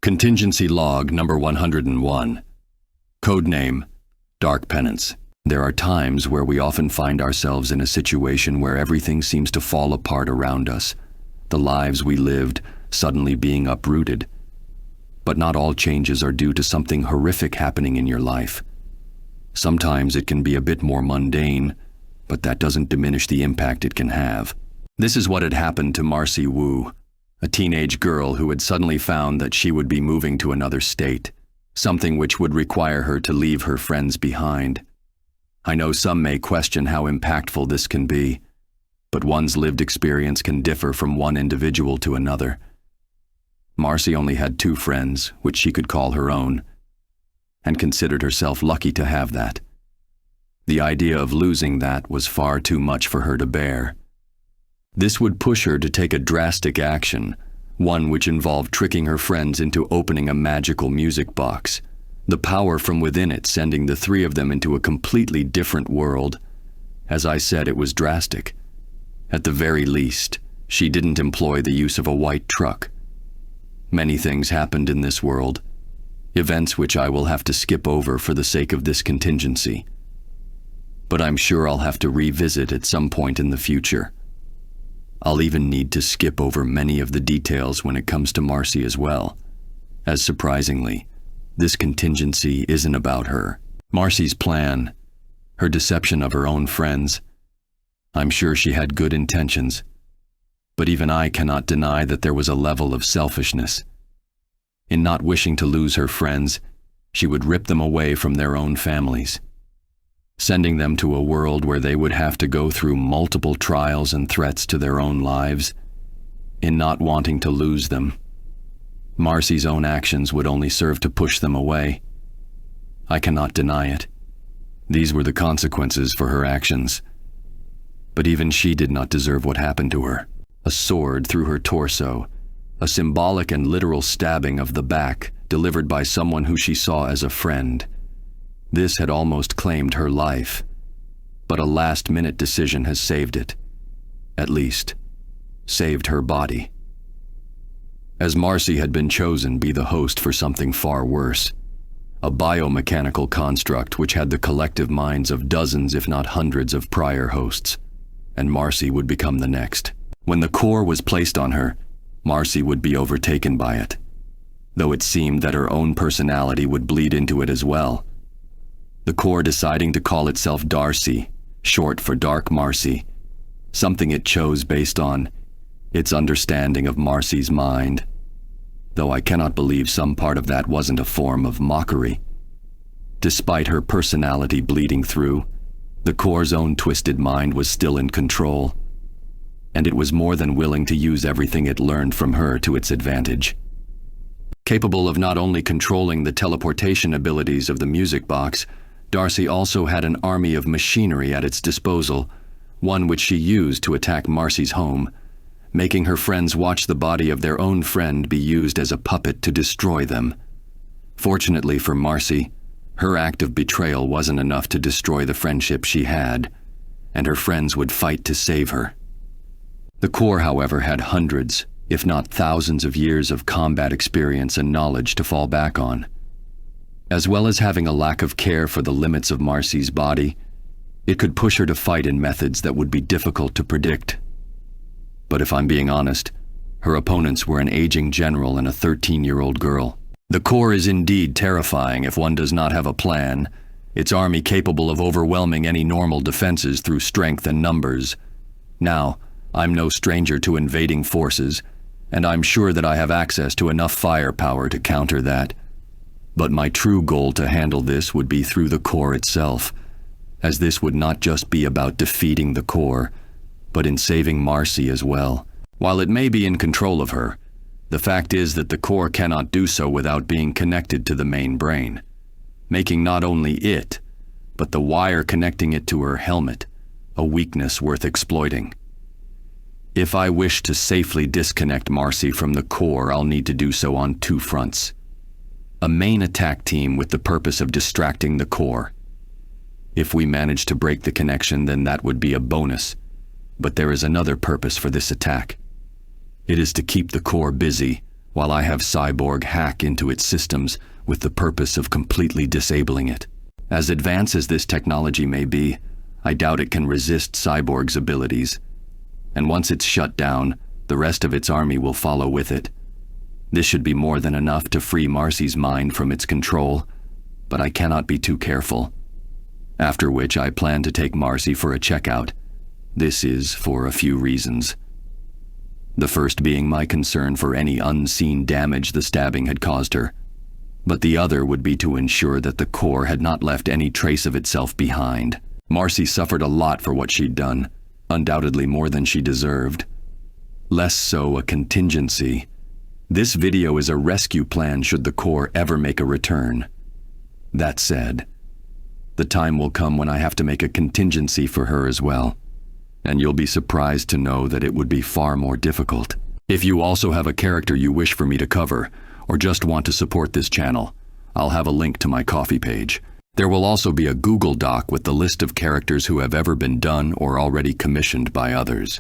Contingency Log Number 101. Codename, Dark Penance. There are times where we often find ourselves in a situation where everything seems to fall apart around us, the lives we lived suddenly being uprooted. But not all changes are due to something horrific happening in your life. Sometimes it can be a bit more mundane, but that doesn't diminish the impact it can have. This is what had happened to Marcy Wu, a teenage girl who had suddenly found that she would be moving to another state, something which would require her to leave her friends behind. I know some may question how impactful this can be, but one's lived experience can differ from one individual to another. Marcy only had 2 friends, which she could call her own, and considered herself lucky to have that. The idea of losing that was far too much for her to bear. This would push her to take a drastic action, one which involved tricking her friends into opening a magical music box, the power from within it sending the 3 of them into a completely different world. As I said, it was drastic. At the very least, she didn't employ the use of a white truck. Many things happened in this world, events which I will have to skip over for the sake of this contingency. But I'm sure I'll have to revisit at some point in the future. I'll even need to skip over many of the details when it comes to Marcy as well, as surprisingly, this contingency isn't about her. Marcy's plan, her deception of her own friends, I'm sure she had good intentions, but even I cannot deny that there was a level of selfishness. In not wishing to lose her friends, she would rip them away from their own families, sending them to a world where they would have to go through multiple trials and threats to their own lives. In not wanting to lose them, Marcy's own actions would only serve to push them away. I cannot deny it. These were the consequences for her actions. But even she did not deserve what happened to her. A sword through her torso, a symbolic and literal stabbing of the back delivered by someone who she saw as a friend. This had almost claimed her life, but a last-minute decision has saved it. At least, saved her body. As Marcy had been chosen to be the host for something far worse, a biomechanical construct which had the collective minds of dozens if not hundreds of prior hosts, and Marcy would become the next. When the core was placed on her, Marcy would be overtaken by it, though it seemed that her own personality would bleed into it as well. The core deciding to call itself Darcy, short for Dark Marcy, something it chose based on its understanding of Marcy's mind, though I cannot believe some part of that wasn't a form of mockery. Despite her personality bleeding through, the core's own twisted mind was still in control, and it was more than willing to use everything it learned from her to its advantage. Capable of not only controlling the teleportation abilities of the music box, Darcy also had an army of machinery at its disposal, one which she used to attack Marcy's home, making her friends watch the body of their own friend be used as a puppet to destroy them. Fortunately for Marcy, her act of betrayal wasn't enough to destroy the friendship she had, and her friends would fight to save her. The core, however, had hundreds, if not thousands of years of combat experience and knowledge to fall back on. As well as having a lack of care for the limits of Marcy's body, it could push her to fight in methods that would be difficult to predict. But if I'm being honest, her opponents were an aging general and a 13-year-old girl. The core is indeed terrifying if one does not have a plan, its army capable of overwhelming any normal defenses through strength and numbers. Now, I'm no stranger to invading forces, and I'm sure that I have access to enough firepower to counter that. But my true goal to handle this would be through the core itself, as this would not just be about defeating the core, but in saving Marcy as well. While it may be in control of her, the fact is that the core cannot do so without being connected to the main brain, making not only it, but the wire connecting it to her helmet, a weakness worth exploiting. If I wish to safely disconnect Marcy from the core, I'll need to do so on 2 fronts. A main attack team with the purpose of distracting the core. If we manage to break the connection, then that would be a bonus. But there is another purpose for this attack. It is to keep the core busy, while I have Cyborg hack into its systems with the purpose of completely disabling it. As advanced as this technology may be, I doubt it can resist Cyborg's abilities. And once it's shut down, the rest of its army will follow with it. This should be more than enough to free Marcy's mind from its control, but I cannot be too careful. After which I plan to take Marcy for a checkout. This is for a few reasons. The first being my concern for any unseen damage the stabbing had caused her. But the other would be to ensure that the core had not left any trace of itself behind. Marcy suffered a lot for what she'd done, undoubtedly more than she deserved. Less so a contingency. This video is a rescue plan should the core ever make a return. That said, the time will come when I have to make a contingency for her as well. And you'll be surprised to know that it would be far more difficult. If you also have a character you wish for me to cover, or just want to support this channel, I'll have a link to my Ko-fi page. There will also be a Google Doc with the list of characters who have ever been done or already commissioned by others.